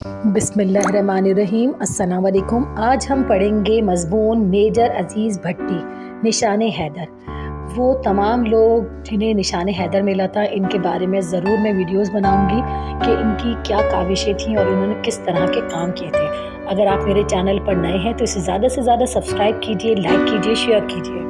बिस्मिल्लाहिर्रहमानिर्रहीम। अस्सलाम वालेकुम। आज हम पढ़ेंगे मज़मून मेजर अज़ीज़ भट्टी निशान हैदर। वो तमाम लोग जिन्हें निशान हैदर मिला था, इनके बारे में ज़रूर मैं वीडियोस बनाऊंगी कि इनकी क्या काविशें थीं और इन्होंने किस तरह के काम किए थे। अगर आप मेरे चैनल पर नए हैं तो इसे ज़्यादा से ज़्यादा सब्सक्राइब कीजिए, लाइक कीजिए, शेयर कीजिए।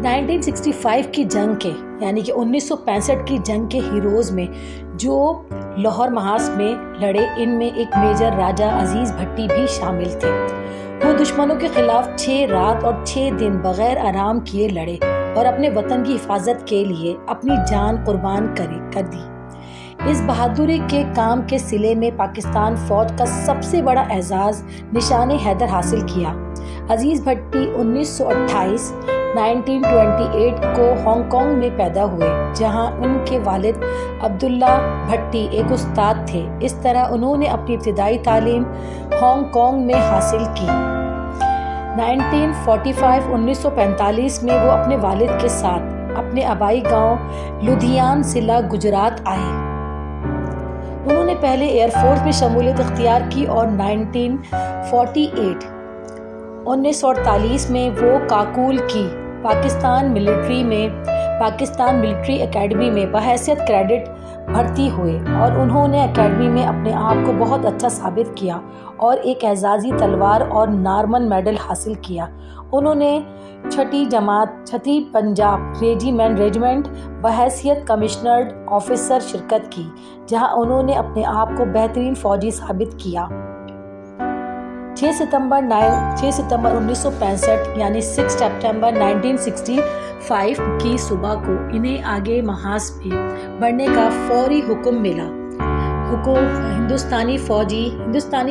1965 की जंग के यानी कि 1965 की जंग के हीरोज़ में जो लाहौर महास में लड़े, इनमें एक मेजर राजा अजीज़ भट्टी भी शामिल थे। वो दुश्मनों के खिलाफ 6 रात और 6 दिन बगैर आराम किए लड़े और अपने वतन की हिफाजत के लिए अपनी जान कुर्बान कर दी। इस बहादुरी के काम के सिले में पाकिस्तान फौज का सबसे बड़ा एजाज़ निशान हैदर हासिल किया। अजीज़ भट्टी 1928 को हांगकांग में पैदा हुए, जहां उनके वालिद अब्दुल्ला भट्टी एक उस्ताद थे। इस तरह उन्होंने अपनी इब्तिदाई तालीम हांगकांग में हासिल की। 1945 में वो अपने वालिद के साथ अपने आबाई गांव लुधियान जिला गुजरात आए। उन्होंने पहले एयरफोर्स में शमूलियत इख्तियार की और 1948 में वो काकुल की पाकिस्तान मिलिट्री एकेडमी में बहैसियत कैडेट भर्ती हुए और उन्होंने एकेडमी में अपने आप को बहुत अच्छा साबित किया और एक एजाज़ी तलवार और नॉर्मन मेडल हासिल किया। उन्होंने 6ठी पंजाब रेजिमेंट बहैसियत कमिश्नर्ड ऑफिसर शिरकत की, जहां उन्होंने अपने आप को बेहतरीन फौजी साबित किया। 6 सितंबर 1965 यानी 6 सितंबर 1965 की सुबह को इन्हें आगे महास में बढ़ने का फौरी हुक्म मिला। हिंदुस्तानी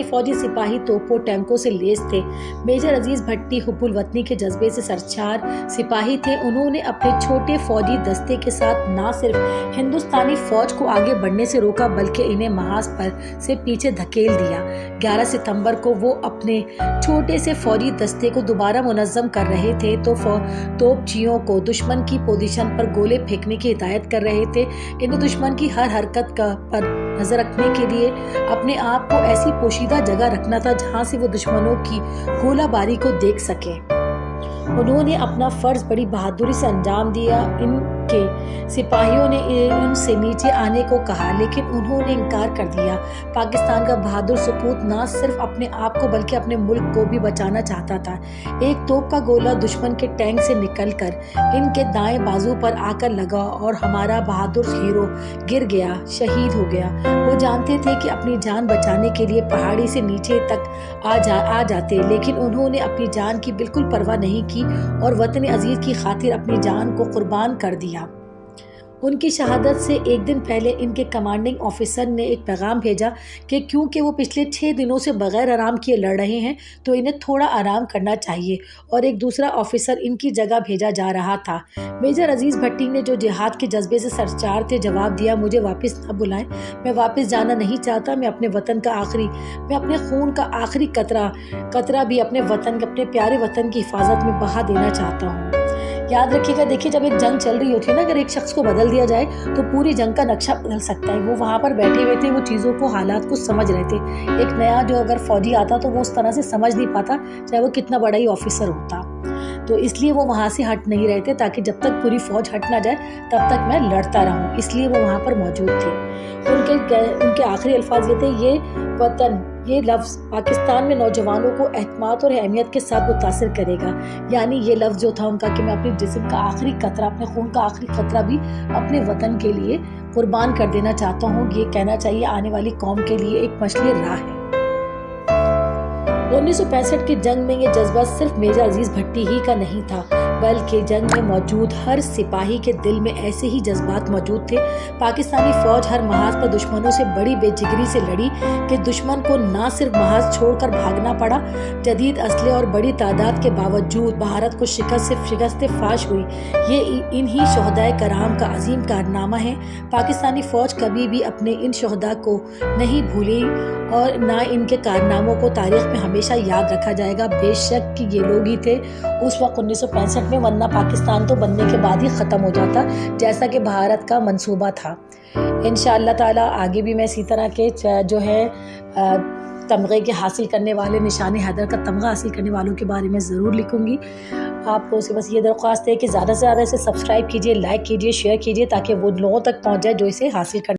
फौजी सिपाही तोपों टैंकों से लैस थे। मेजर अजीज़ भट्टी हुब्बुल वतनी के जज्बे से सरशार सिपाही थे। उन्होंने अपने छोटे फौजी दस्ते के साथ न सिर्फ हिंदुस्तानी फौज को आगे बढ़ने से रोका बल्कि इन्हें महास पर से पीछे धकेल दिया। 11 सितंबर को वो अपने छोटे से फौजी दस्ते को दोबारा मुनज़्ज़म कर रहे थे तो तोपचियों को दुश्मन की पोजीशन पर गोले फेंकने की हिदायत कर रहे थे। इन्हें दुश्मन की हर हरकत पर नजर रखने के लिए अपने आप को ऐसी पोशीदा जगह रखना था जहां से वो दुश्मनों की गोलाबारी को देख सके। उन्होंने अपना फर्ज बड़ी बहादुरी से अंजाम दिया। इनके सिपाहियों ने उनसे नीचे आने को कहा, लेकिन उन्होंने इनकार कर दिया। पाकिस्तान का बहादुर सपूत न सिर्फ अपने आप को बल्कि अपने मुल्क को भी बचाना चाहता था। एक तोप का गोला दुश्मन के टैंक से निकलकर इनके दाएं बाजू पर आकर लगा और हमारा बहादुर हीरो गिर गया, शहीद हो गया। वो जानते थे कि अपनी जान बचाने के लिए पहाड़ी से नीचे तक आ जाते, लेकिन उन्होंने अपनी जान की बिल्कुल परवाह नहीं की और वतन अजीज की खातिर अपनी जान को कुर्बान कर दिया। उनकी शहादत से एक दिन पहले इनके कमांडिंग ऑफिसर ने एक पैगाम भेजा कि क्योंकि वो पिछले 6 दिनों से बगैर आराम किए लड़ रहे हैं तो इन्हें थोड़ा आराम करना चाहिए, और एक दूसरा ऑफिसर इनकी जगह भेजा जा रहा था। मेजर अजीज़ भट्टी ने जो जिहाद के जज्बे से सरचार थे जवाब दिया, मुझे वापस न बुलाएं, मैं वापस जाना नहीं चाहता। मैं अपने खून का आखिरी कतरा भी अपने प्यारे वतन की हिफाजत में बहा देना चाहता हूँ। याद रखिएगा, देखिए जब एक जंग चल रही होती है ना, अगर एक शख्स को बदल दिया जाए तो पूरी जंग का नक्शा बदल सकता है। वो वहाँ पर बैठे हुए थे, वो चीज़ों को, हालात को समझ रहे थे। एक नया जो अगर फौजी आता तो वो उस तरह से समझ नहीं पाता, चाहे वो कितना बड़ा ही ऑफिसर होता। तो इसलिए वो वहाँ से हट नहीं रहे थे ताकि जब तक पूरी फौज हट ना जाए तब तक मैं लड़ता रहूँ, इसलिए वो वहाँ पर मौजूद थे। उनके आखिरी अल्फाज ये थे, ये वतन, ये लफ्ज़ पाकिस्तान में नौजवानों को एहतमाद और अहमियत के साथ मुतासिर करेगा। यानी ये लफ्ज़ जो था उनका कि मैं अपने जिस्म का आखिरी कतरा, अपने खून का आखिरी कतरा भी अपने वतन के लिए कुर्बान कर देना चाहता हूँ। ये कहना चाहिए आने वाली कौम के लिए एक मशली राह है। 1965 की जंग में ये जज्बा सिर्फ मेजर अजीज़ भट्टी ही का नहीं था, बल्कि जंग में मौजूद हर सिपाही के दिल में ऐसे ही जज्बात मौजूद थे। पाकिस्तानी फौज हर महाज पर दुश्मनों से बड़ी बेजिगरी से लड़ी कि दुश्मन को ना सिर्फ महाज छोड़कर भागना पड़ा, जदीद असले और बड़ी तादाद के बावजूद भारत को शिकस्त फाश हुई। ये इन्हीं शहदाए कराम का अजीम कारनामा है। पाकिस्तानी फौज कभी भी अपने इन शहदा को नहीं भूली और ना इनके कारनामों को तारीख में हमेशा याद रखा जाएगा। बेशक कि ये लोग ही थे उस वक्त 1965 میں، ورنہ پاکستان تو بننے کے بعد ہی ختم ہو جاتا جیسا کہ بھارت کا منصوبہ تھا۔ انشاءاللہ تعالی آگے بھی میں اسی طرح کے جو ہے تمغے کے حاصل کرنے والے، نشان حیدر کا تمغہ حاصل کرنے والوں کے بارے میں ضرور لکھوں گی۔ آپ کو سے بس یہ درخواست ہے کہ زیادہ سے زیادہ اسے سبسکرائب کیجئے، لائک کیجئے، شیئر کیجئے، تاکہ وہ لوگوں تک پہنچ جائے جو اسے حاصل کرنے